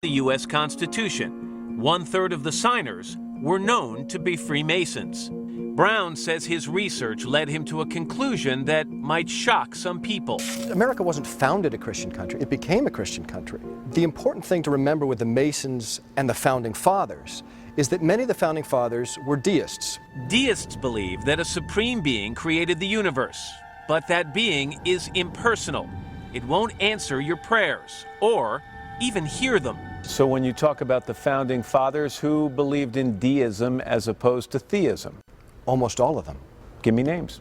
the U.S. Constitution. 1/3 of the signers were known to be Freemasons. Brown says his research led him to a conclusion that might shock some people. America wasn't founded a Christian country, it became a Christian country. The important thing to remember with the Masons and the Founding Fathers is that many of the Founding Fathers were deists. Deists believe that a supreme being created the universe, but that being is impersonal. It won't answer your prayers or even hear them. So when you talk about the Founding Fathers, who believed in deism as opposed to theism? Almost all of them. Give me names.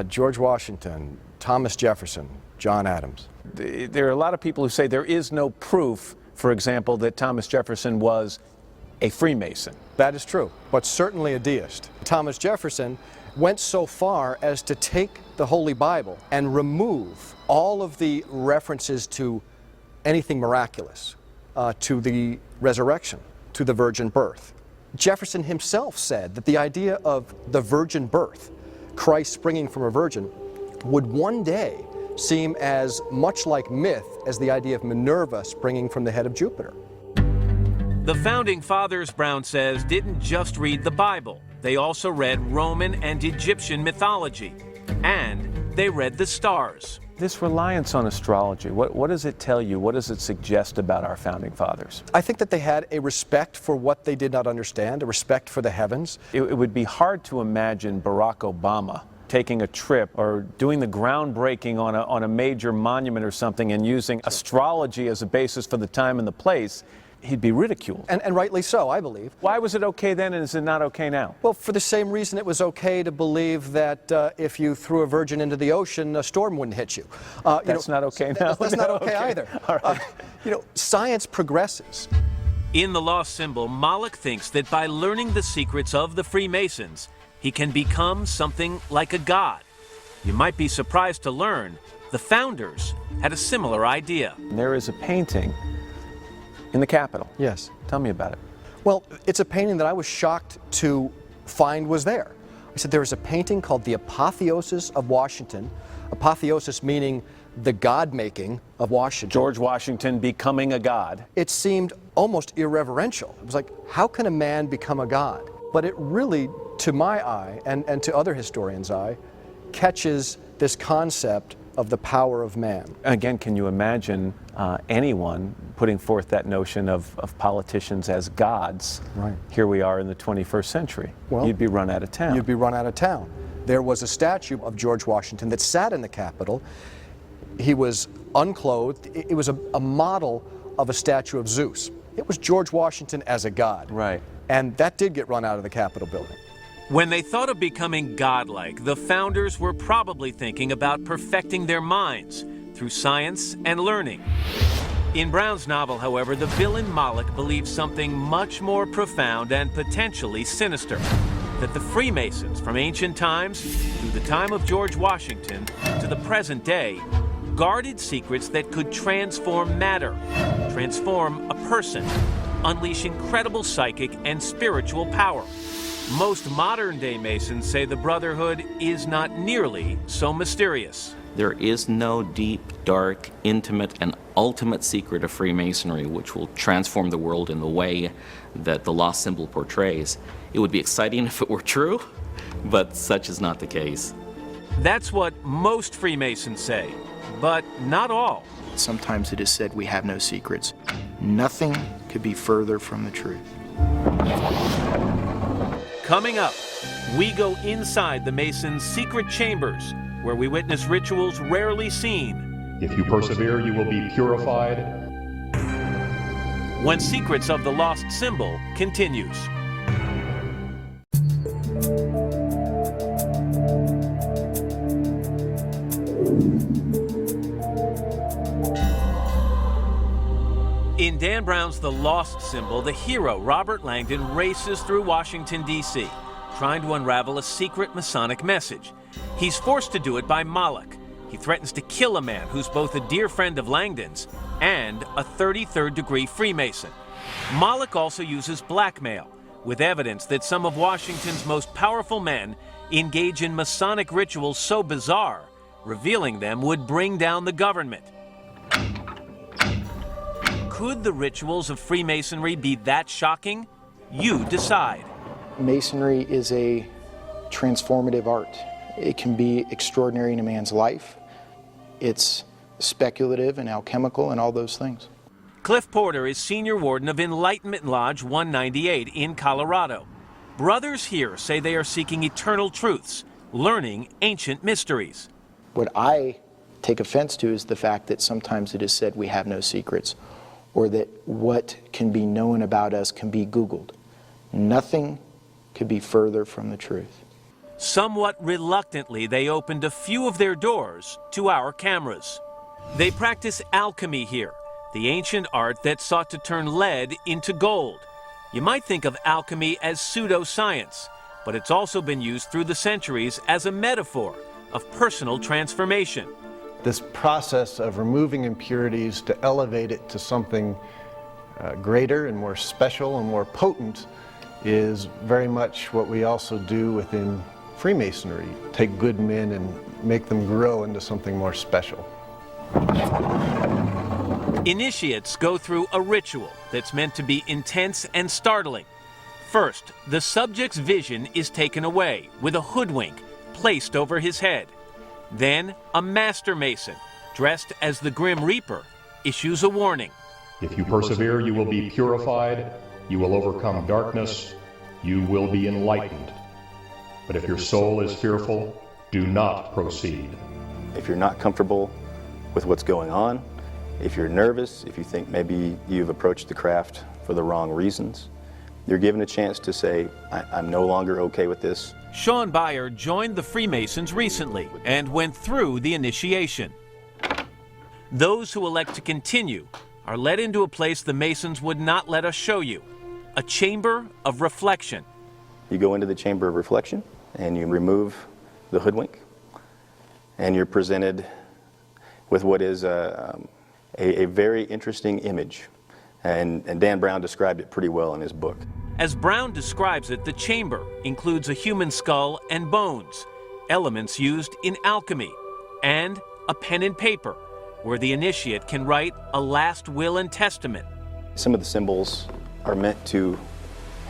George Washington, Thomas Jefferson, John Adams. There are a lot of people who say there is no proof, for example, that Thomas Jefferson was a Freemason. That is true, but certainly a deist. Thomas Jefferson went so far as to take the Holy Bible and remove all of the references to anything miraculous, to the resurrection, to the virgin birth. Jefferson himself said that the idea of the virgin birth, Christ springing from a virgin, would one day seem as much like myth as the idea of Minerva springing from the head of Jupiter. The Founding Fathers, Brown says, didn't just read the Bible. They also read Roman and Egyptian mythology, and they read the stars. This reliance on astrology, what does it tell you? What does it suggest about our Founding Fathers? I think that they had a respect for what they did not understand, a respect for the heavens. It would be hard to imagine Barack Obama taking a trip or doing the groundbreaking on a major monument or something and using astrology as a basis for the time and the place. He'd be ridiculed. And rightly so, I believe. Why was it okay then and is it not okay now? Well, for the same reason it was okay to believe that if you threw a virgin into the ocean, a storm wouldn't hit you. That's not okay now? That's not okay either. All right. Science progresses. In the lost symbol, Moloch thinks that by learning the secrets of the Freemasons, he can become something like a god. You might be surprised to learn the founders had a similar idea. There is a painting in the Capitol. Yes. Tell me about it. Well, it's a painting that I was shocked to find was there. I said there is a painting called The Apotheosis of Washington. Apotheosis meaning the God-making of Washington. George Washington becoming a god. It seemed almost irreverential. It was like, how can a man become a god? But it really, to my eye, and to other historians' eye, catches this concept of the power of man. Again, can you imagine anyone putting forth that notion of politicians as gods? Right. Here we are in the 21st century. Well, you'd be run out of town. You'd be run out of town. There was a statue of George Washington that sat in the Capitol. He was unclothed. It was a model of a statue of Zeus. It was George Washington as a god. Right. And that did get run out of the Capitol building. When they thought of becoming godlike, the founders were probably thinking about perfecting their minds through science and learning. In Brown's novel, however, the villain Moloch believes something much more profound and potentially sinister, that the Freemasons from ancient times through the time of George Washington to the present day guarded secrets that could transform matter, transform a person, unleash incredible psychic and spiritual power. Most modern-day Masons say the Brotherhood is not nearly so mysterious. There is no deep, dark, intimate, and ultimate secret of Freemasonry which will transform the world in the way that the lost symbol portrays. It would be exciting if it were true, but such is not the case. That's what most Freemasons say, but not all. Sometimes it is said we have no secrets. Nothing could be further from the truth. Coming up, we go inside the Masons' secret chambers, where we witness rituals rarely seen. If you persevere, you will be purified. When Secrets of the Lost Symbol continues. In Dan Brown's The Lost Symbol, the hero, Robert Langdon, races through Washington, D.C., trying to unravel a secret Masonic message. He's forced to do it by Moloch. He threatens to kill a man who's both a dear friend of Langdon's and a 33rd degree Freemason. Moloch also uses blackmail, with evidence that some of Washington's most powerful men engage in Masonic rituals so bizarre, revealing them would bring down the government. could the rituals of Freemasonry be that shocking? You decide. Masonry is a transformative art. It can be extraordinary in a man's life. It's speculative and alchemical and all those things. Cliff Porter is senior warden of Enlightenment Lodge 198 in Colorado. Brothers here say they are seeking eternal truths, learning ancient mysteries. What I take offense to is the fact that sometimes it is said we have no secrets, or that what can be known about us can be Googled. Nothing could be further from the truth. Somewhat reluctantly, they opened a few of their doors to our cameras. They practice alchemy here, the ancient art that sought to turn lead into gold. You might think of alchemy as pseudoscience, but it's also been used through the centuries as a metaphor of personal transformation. This process of removing impurities to elevate it to something greater and more special and more potent is very much what we also do within Freemasonry. Take good men and make them grow into something more special. Initiates go through a ritual that's meant to be intense and startling. First, the subject's vision is taken away with a hoodwink placed over his head. Then, a master mason, dressed as the Grim Reaper, issues a warning. If you persevere, you will be purified, you will overcome darkness, you will be enlightened. But if your soul is fearful, do not proceed. If you're not comfortable with what's going on, if you're nervous, if you think maybe you've approached the craft for the wrong reasons, you're given a chance to say, I'm no longer okay with this. Sean Beyer joined the Freemasons recently and went through the initiation. Those who elect to continue are led into a place the Masons would not let us show you, a chamber of reflection. You go into the chamber of reflection and you remove the hoodwink, and you're presented with what is a very interesting image. And Dan Brown described it pretty well in his book. As Brown describes it, the chamber includes a human skull and bones, elements used in alchemy, and a pen and paper, where the initiate can write a last will and testament. Some of the symbols are meant to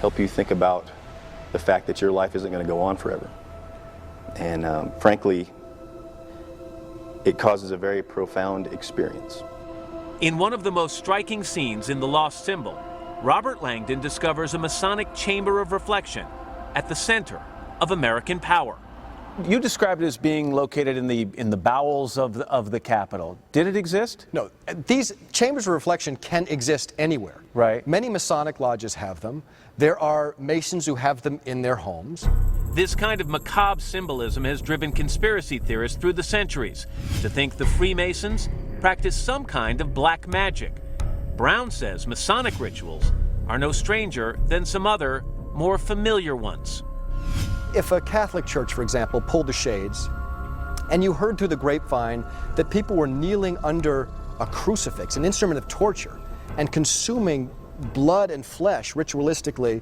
help you think about the fact that your life isn't going to go on forever. And frankly, it causes a very profound experience. In one of the most striking scenes in The Lost Symbol, Robert Langdon discovers a Masonic chamber of reflection at the center of American power. You described it as being located in the bowels of the Capitol. Did it exist? No, these chambers of reflection can exist anywhere. Right. Many Masonic lodges have them. There are Masons who have them in their homes. This kind of macabre symbolism has driven conspiracy theorists through the centuries to think the Freemasons practice some kind of black magic. Brown says Masonic rituals are no stranger than some other, more familiar ones. If a Catholic church, for example, pulled the shades, and you heard through the grapevine that people were kneeling under a crucifix, an instrument of torture, and consuming blood and flesh ritualistically,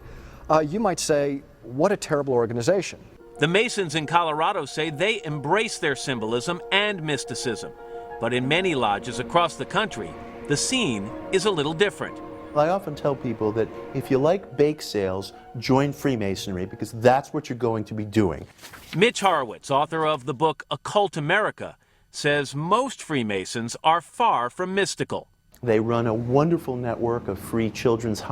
you might say, what a terrible organization. The Masons in Colorado say they embrace their symbolism and mysticism, but in many lodges across the country, the scene is a little different. I often tell people that if you like bake sales, join Freemasonry, because that's what you're going to be doing. Mitch Horowitz, author of the book Occult America, says most Freemasons are far from mystical. They run a wonderful network of free children's hospitals.